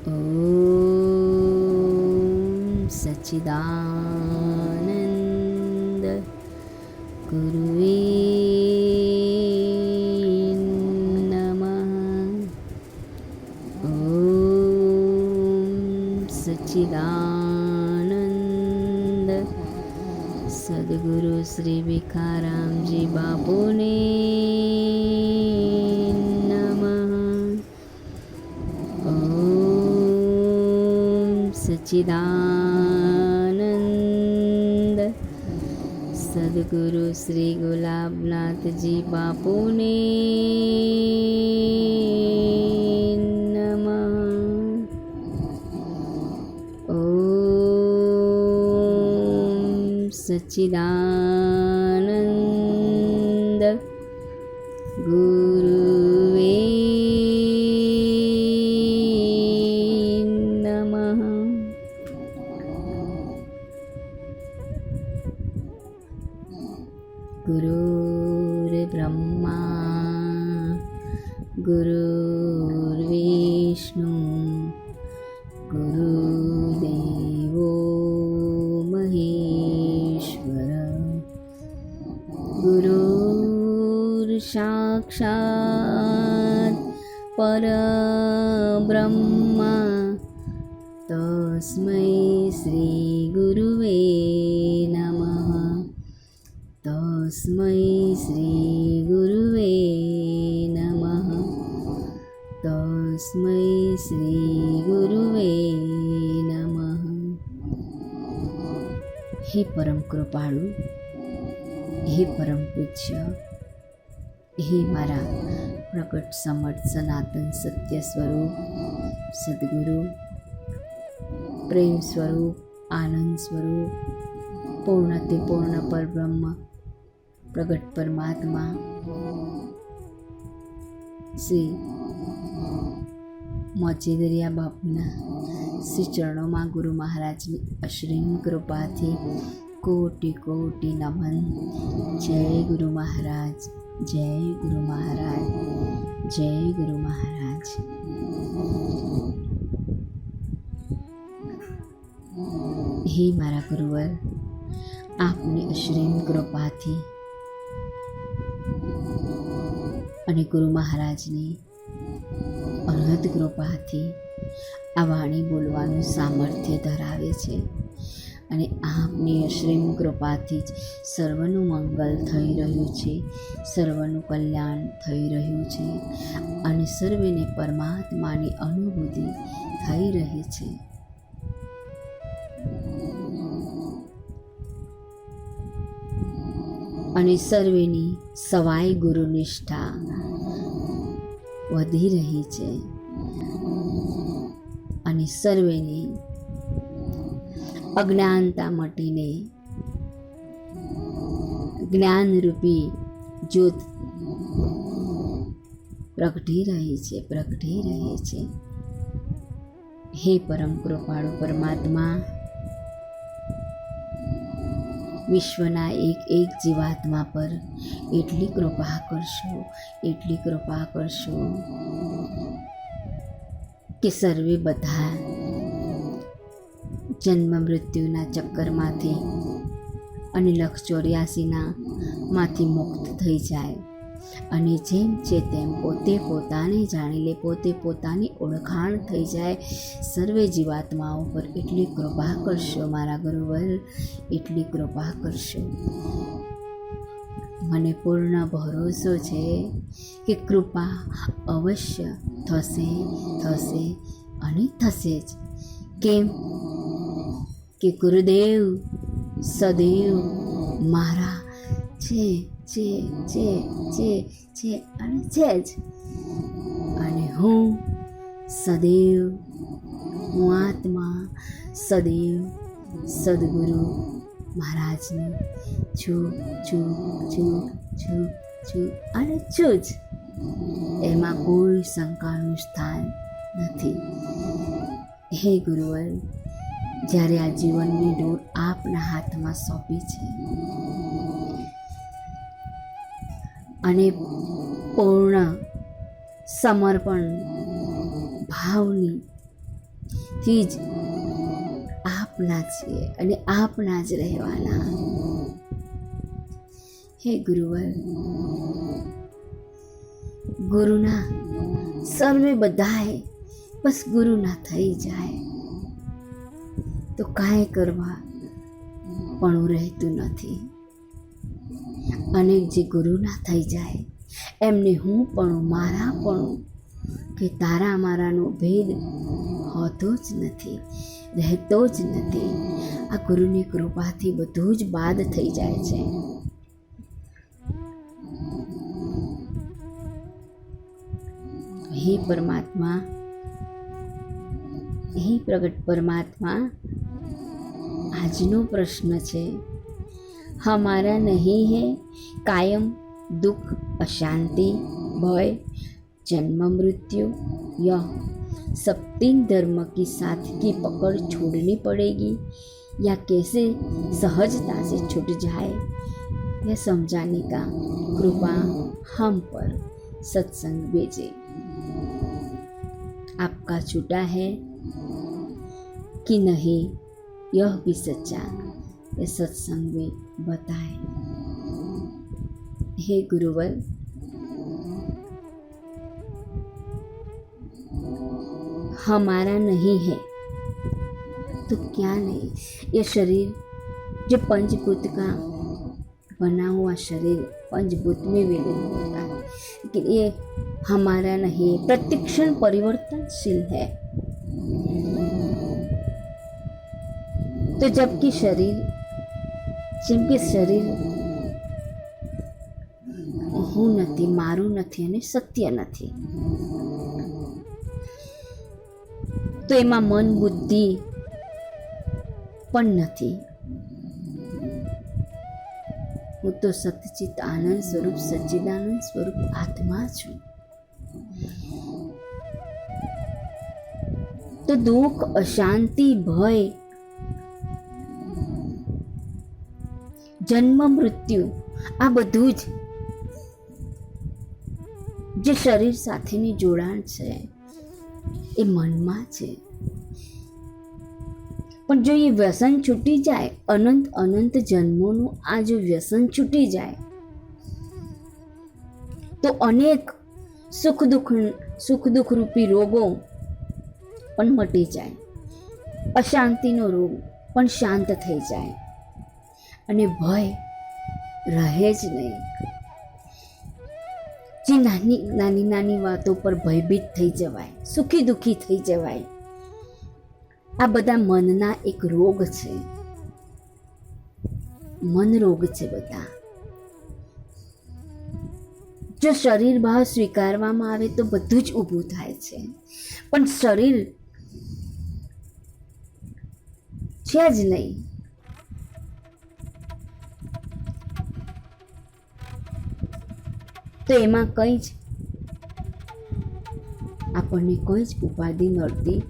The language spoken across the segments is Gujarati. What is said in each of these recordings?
ઓમ સચ્ચિદાનંદ ગુરુવે નમઃ. ઓમ સચ્ચિદાનંદ સદગુરુ શ્રી ભીખારામજી બાપુને સચ્ચિદાનંદ સદગુરુ શ્રી ગુલાબનાથજી બાપુને નમઃ. ઓમ સચ્ચિદાનંદ ગુરુવે ગુરુર્બ્રહ્મા ગુરુર્વિષ્ણુ ગુરુદેવો મહેશ્વર ગુરુર્સાક્ષાત્ પરબ્રહ્મા તસ્મૈ શ્રી ગુરુવે નમઃ. તસ્મૈ શ્રી ગુરુવે નમઃ. તસ્મૈ શ્રી ગુરુવે નમઃ. હે પરમ કૃપાળુ, હે પરમ પૂજ્ય, હે મારા પ્રગટ સમર્થ સનાતન સત્ય સ્વરૂપ સદગુરુ, પ્રેમ સ્વરૂપ, આનંદ સ્વરૂપ, પૂર્ણતે પૂર્ણ પરબ્રહ્મ પ્રગટ પરમાત્મા શ્રી મોચેદરિયા બાપુના શ્રી ચરણોમાં ગુરુ મહારાજની અશ્રીમ કૃપાથી કોટી કોટી નમન. જય ગુરુ મહારાજ, જય ગુરુ મહારાજ, જય ગુરુ મહારાજ. હે મારા ગુરુવર, આપની અશ્રીમ કૃપાથી અને ગુરુ મહારાજની અનહદ કૃપાથી આ વાણી બોલવાનું સામર્થ્ય ધરાવે છે અને આપની અશ્રીમ કૃપાથી જ સર્વનું મંગલ થઈ રહ્યું છે, સર્વનું કલ્યાણ થઈ રહ્યું છે અને સર્વેને પરમાત્માની અનુભૂતિ થઈ રહી છે. અને સર્વેની સવાય ગુરુનિષ્ઠા વધી રહી છે અને સર્વેની અજ્ઞાનતા મટીને જ્ઞાનરૂપી જ્યોત પ્રગટી રહી છે, પ્રગટી રહી છે. હે પરમ કૃપાળુ પરમાત્મા, વિશ્વના એક એક જીવાત્મા પર એટલી કૃપા કરશો, એટલી કૃપા કરશો કે સર્વે બધા જન્મ મૃત્યુના ચક્કરમાંથી અને 184ના માંથી મુક્ત થઈ જાય અને જેમ છે તેમ પોતે પોતાને જાણી લે, પોતે પોતાની ઓળખાણ થઈ જાય. સર્વે જીવાત્માઓ પર એટલી કૃપા કરશો મારા ગુરુવર, એટલી કૃપા કરશો. મને પૂર્ણ ભરોસો છે કે કૃપા અવશ્ય થશે, થશે અને થશે જ. કેમ કે ગુરુદેવ સદૈવ મારા છે અને છે જ. અને હું સદૈવ, હું આત્મા સદૈવ સદગુરુ મહારાજની છું અને છું જ. એમાં કોઈ શંકાનું સ્થાન નથી. હે ગુરુવર, જ્યારે આ જીવનની ડોર આપના હાથમાં સોંપી છે અને પૂર્ણ સમર્પણ ભાવની થી જ આપના છીએ અને આપના જ રહેવાના. હે ગુરુવર, ગુરુના સર્વે બધાએ બસ ગુરુના થઈ જાય તો કાંઈ કરવા પણ રહેતું નથી. અને જે ગુરુના થઈ જાય એમને હું પણ મારા પણ કે તારા મારાનો ભેદ હોતો જ નથી, રહેતો જ નથી. આ ગુરુની કૃપાથી બધું જ બાદ થઈ જાય છે. હે પરમાત્મા, હે પ્રગટ પરમાત્મા, આજનો પ્રશ્ન છે, हमारा नहीं है कायम दुख अशांति भय जन्म मृत्यु, यह सब तीन धर्म की साथ की पकड़ छोड़नी पड़ेगी या कैसे सहजता से छूट जाए, यह समझाने का कृपा हम पर सत्संग भेजे. आपका छूटा है कि नहीं यह भी सच्चा ये सत्संग में बताए. हे गुरुवर, हमारा नहीं है तो क्या नहीं, ये शरीर जो पंचभूत का बना हुआ शरीर पंचभूत में विलीन होता है, लेकिन ये हमारा नहीं, प्रत्येक क्षण परिवर्तनशील है. तो जबकि शरीर, જેમ કે શરીર હું નથી, મારું નથી અને સત્ય નથી, તો એમાં મન બુદ્ધિ પણ નથી. હું તો સતચિત આનંદ સ્વરૂપ સચ્ચિદાનંદ સ્વરૂપ આત્મા છું. તો દુઃખ, અશાંતિ, ભય, જન્મ મૃત્યુ આ બધું જ જે શરીર સાથેની જોડાણ છે એ મનમાં છે. પણ જો એ વ્યસન છૂટી જાય, અનંત અનંત જન્મોનું આ જો વ્યસન છૂટી જાય તો અનેક સુખ દુઃખ રૂપી રોગો પણ મટી જાય, અશાંતિનો રોગ પણ શાંત થઈ જાય અને ભય રહે જ નહીં. જે નાની વાતો પર ભયભીત થઈ જવાય, સુખી દુઃખી થઈ જવાય, આ બધા મનના એક રોગ છે, મન રોગ છે બધા. જો શરીર ભાવ સ્વીકારવામાં આવે તો બધું જ ઊભું થાય છે, પણ શરીર છે જ નહીં. તો એમાં કંઈ જ આપણને કોઈ જ ઉપાધિ નડતી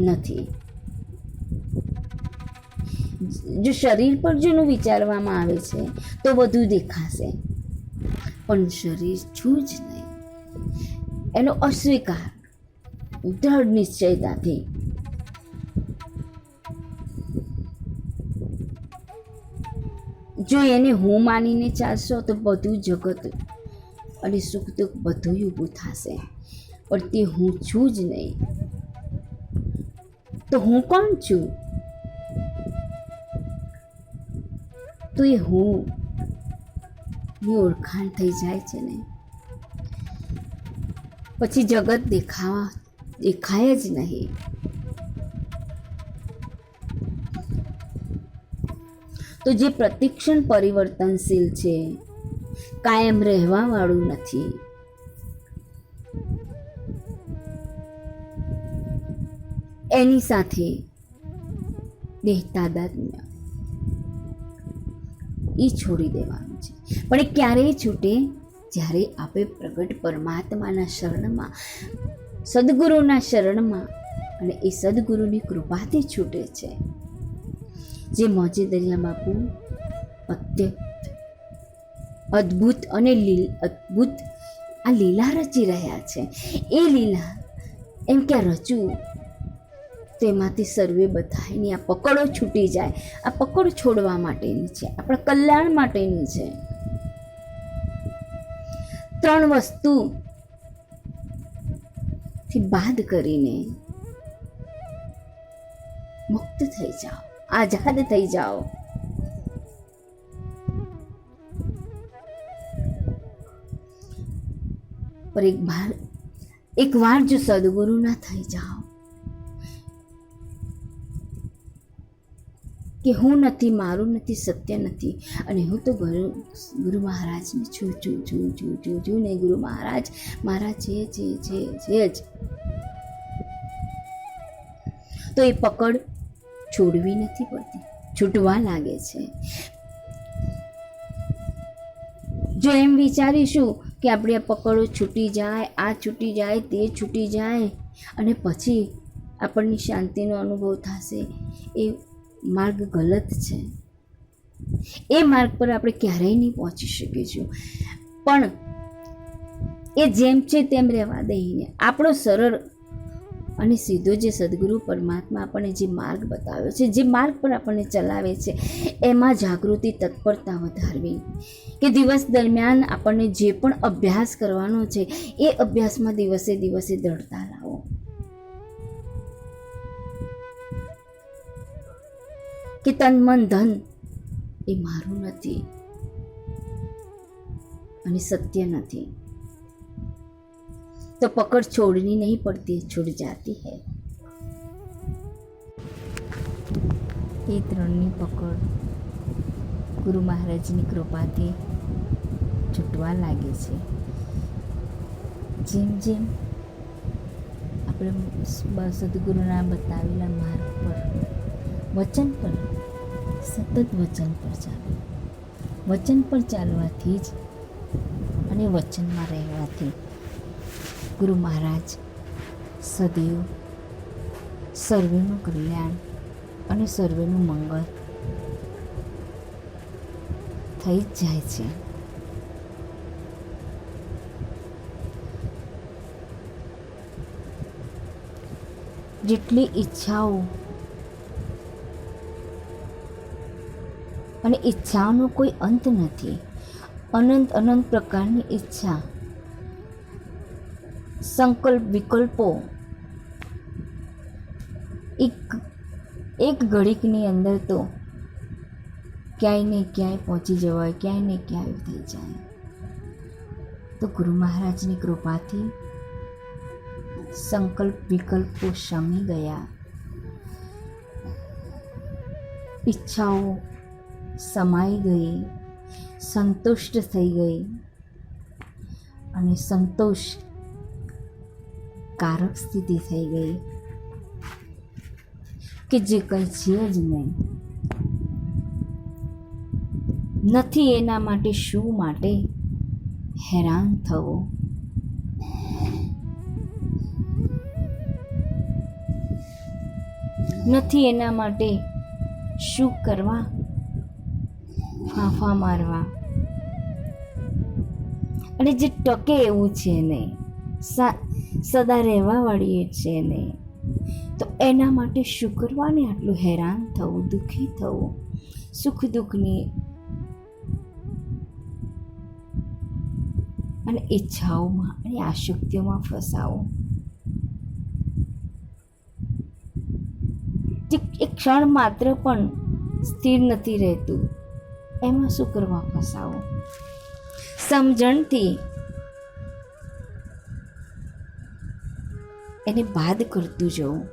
નથી. જો શરીર પર જેનું વિચારવામાં આવે છે તો બધું દેખાશે, પણ શરીર છું જ નહીં એનો અસ્વીકાર દ્રઢ નિશ્ચયતાથી જો એને હું માનીને ચાલશો તો બધું જગત અને સુખ દુઃખ બધું ઊભું થશે, પણ તે હું છું જ નહીં. તો હું કોણ છું? તો એ હું ની ઓળખાણ થઈ જાય છે ને, પછી જગત દેખાય જ નહીં. તો જે પ્રતિક્ષણ પરિવર્તનશીલ છે, કાયમ રહેવા વાળું નથી, એની સાથે દેહ તાદાત્મ્ય એ છોડી દેવાનું છે. પણ એ ક્યારેય છૂટે? જ્યારે આપણે પ્રગટ પરમાત્માના શરણમાં, સદગુરુના શરણમાં, અને એ સદગુરુની કૃપાથી છૂટે છે. જે મોજે દરિયા બાપુ અત્યંત અદ્ભુત અને અદ્ભુત આ લીલા રચી રહ્યા છે. એ લીલા એમ કે રચવું તેમાંથી સર્વે બધાની આ પકડો છૂટી જાય. આ પકડ છોડવા માટેની છે, આપણા કલ્યાણ માટેની છે. 3 વસ્તુથી બાદ કરીને મુક્ત થઈ જાઓ, આઝાદ થઈ જાઓ. પર એક વાર જો સદગુરુ ના થઈ જાઓ કે હું નથી, મારું નથી, સત્ય નથી, અને હું તો ગુરુ મહારાજને છું ને ગુરુ મહારાજ મારા છે જ, તો એ પકડ છોડવી નથી પડતી, છૂટવા લાગે છે. જો એમ વિચારીશું કે આપણી આ પકડો છૂટી જાય, આ છૂટી જાય, તે છૂટી જાય, અને પછી આપણને શાંતિનો અનુભવ થશે, એ માર્ગ ગલત છે. એ માર્ગ પર આપણે ક્યારેય નહીં પહોંચી શકીશું. પણ એ જેમ છે તેમ રહેવા દઈને આપણો સરળ અને સીધો જે સદગુરુ પરમાત્મા આપણને જે માર્ગ બતાવ્યો છે, જે માર્ગ પર આપણને ચલાવે છે, એમાં જાગૃતિ, તત્પરતા વધારવી. કે દિવસ દરમિયાન આપણને જે પણ અભ્યાસ કરવાનો છે એ અભ્યાસમાં દિવસે દિવસે દ્રઢતા લાવો. કે તન મન ધન એ મારું નથી અને સત્ય નથી, તો પકડ छोड़नी नहीं पड़ती, छूट जाती है. એ 3ની પકડ ગુરુ મહારાજની કૃપાથી છૂટવા લાગે છે. જેમ જેમ આપણે સદગુરુના બતાવેલા માર્ગ પર, વચન પર, સતત વચન પર ચાલો. વચન પર ચાલવાથી જ અને વચનમાં રહેવાથી ગુરુ મહારાજ સદૈવ સર્વેનું કલ્યાણ અને સર્વેનું મંગળ થઈ જ જાય છે. જેટલી ઈચ્છાઓ અને ઈચ્છાઓનો કોઈ અંત નથી. અનંત પ્રકારની ઈચ્છા, સંકલ્પ, વિકલ્પો એક ઘડીકની અંદર તો ક્યાંય ને ક્યાંય પહોંચી જવાય, ક્યાંય ને ક્યાંય થઈ જાય. તો ગુરુ મહારાજની કૃપાથી સંકલ્પ, વિકલ્પો શમી ગયા, ઈચ્છાઓ સમાઈ ગઈ, સંતુષ્ટ થઈ ગઈ, અને સંતોષ કારક સ્થિતિ થઈ ગઈ કે જે કંઈ છે જ નહીં, નથી એના માટે શું માટે હેરાન થવો. નથી એના માટે શું કરવા ફાંફા મારવા. અને જે ટકે એવું છે નહીં, સદા રહેવાવાળી એ છે નહીં, તો એના માટે શું કરવાને આટલું હેરાન થવું, દુઃખી થવું, સુખ દુઃખની અને ઈચ્છાઓમાં અને આસક્તિઓમાં ફસાવો. જે એક ક્ષણ માત્ર પણ સ્થિર નથી રહેતું, એમાં શું કરવા ફસાવો. સમજણથી એને બાદ કરતું જવું.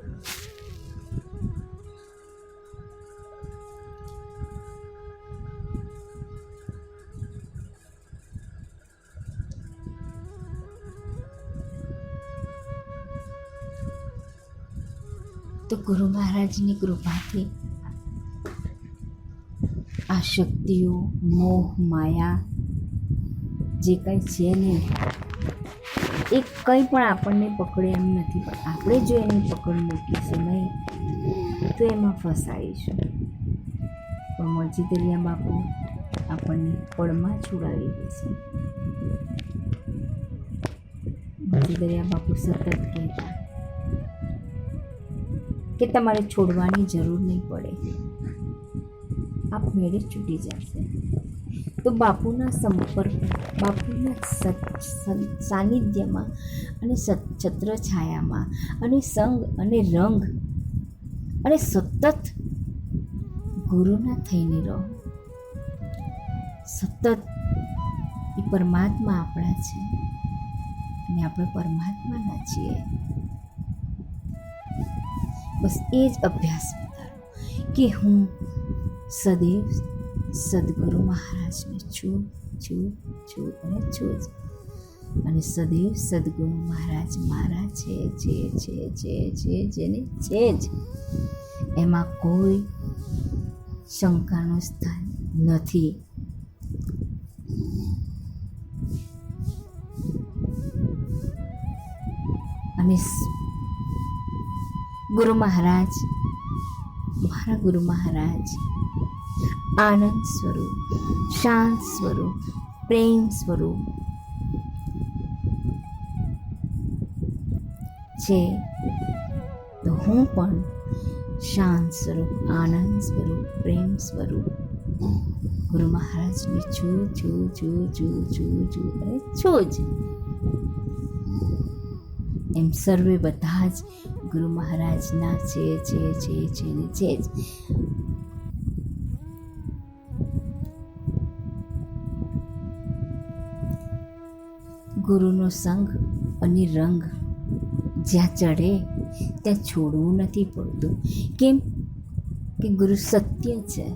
તો ગુરુ મહારાજની કૃપાથી આ શક્તિઓ, મોહ, માયા જે કંઈ છે ને એ કંઈ પણ આપણને પકડે એમ નથી. પણ આપણે જો એની પકડ મૂકીશું નહીં તો એમાં ફસાઈશું. પણ મોચી દરિયા બાપુ આપણને પળમાં છોડાવી દેશે. મોચી દરિયા બાપુ સતત કહેતા કે તમારે છોડવાની જરૂર નહીં પડે, આપમેળે છૂટી જશે. તો બાપુના સંપર્ક, બાપુના સાનિધ્યમાં અને છત્રછાયામાં અને સંગ અને રંગ અને સતત ગુરુના થઈને રહો. સતત એ પરમાત્મા આપણા છે અને આપણે પરમાત્માના છીએ. બસ એ જ અભ્યાસ વધારો કે હું સદૈવ સદગુરુ મહારાજને છું છું છું અને છું જ, અને સદૈવ સદગુરુ મહારાજ મારા છે છે છે છે છે જેને છે જ, એમાં કોઈ શંકાનું સ્થાન નથી. અને ગુરુ મહારાજ, મારા ગુરુ મહારાજ આનંદ સ્વરૂપ, શાંત સ્વરૂપ, પ્રેમ સ્વરૂપ છે. તો હું પણ શાંત સ્વરૂપ, આનંદ સ્વરૂપ, પ્રેમ સ્વરૂપ ગુરુ મહારાજની છું છું છું છું છું છું અને છું જ. એમ સર્વે બધા જ ગુરુ મહારાજના છે છે છે છે ને છે જ. ગુરુનો સંગ અને રંગ જ્યાં ચડે ત્યાં છોડવું નથી પડતું. કેમ કે ગુરુ સત્ય છે,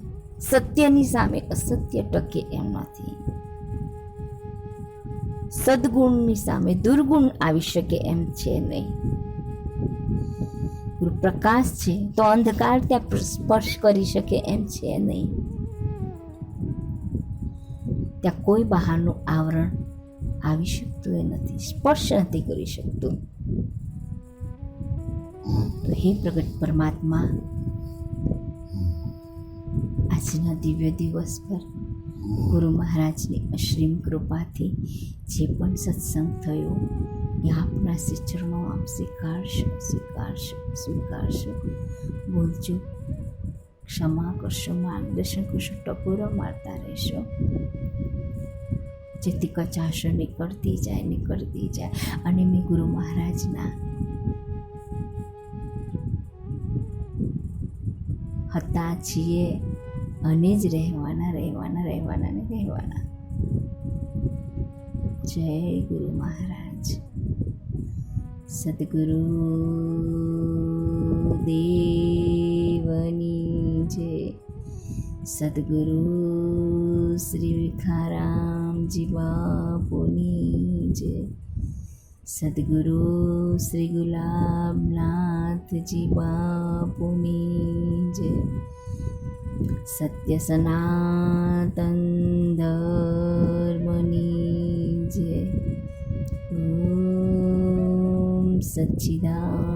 સત્યની સામે અસત્ય ટકે એમ નથી. સદગુણની સામે દુર્ગુણ આવી શકે એમ છે નહીં. ગુરુ પ્રકાશ છે તો અંધકાર ત્યાં સ્પર્શ કરી શકે એમ છે નહીં. ત્યાં કોઈ બહારનું આવરણ આવી શકતું એ નથી, સ્પર્શ નથી કરી શકતું. તો હે પ્રગટ પરમાત્મા, આજના દિવ્ય દિવસ પર ગુરુ મહારાજની અશ્રીમ કૃપાથી જે પણ સત્સંગ થયો એ આપના શ્રી ચરણો આપ સ્વીકારશો સ્વીકારશો સ્વીકારશો. બોલજો, ક્ષમા કરશો, માર્ગદર્શન કરશો, ટપોરો મારતા રહેશો, જેથી કચાશો નીકળતી જાય. અને મેં ગુરુ મહારાજના હતા, છીએ અને જ રહેવાના. જય ગુરુ મહારાજ. સદગુરુ દેવની જય. સદગુરુ શ્રી વિખારામજી બાપુની જય. સદગુરુ શ્રી ગુલાબનાથજી બાપુની જય. સત્ય સનાતન ધર્મની જય. ઓમ સચ્ચિદાનંદ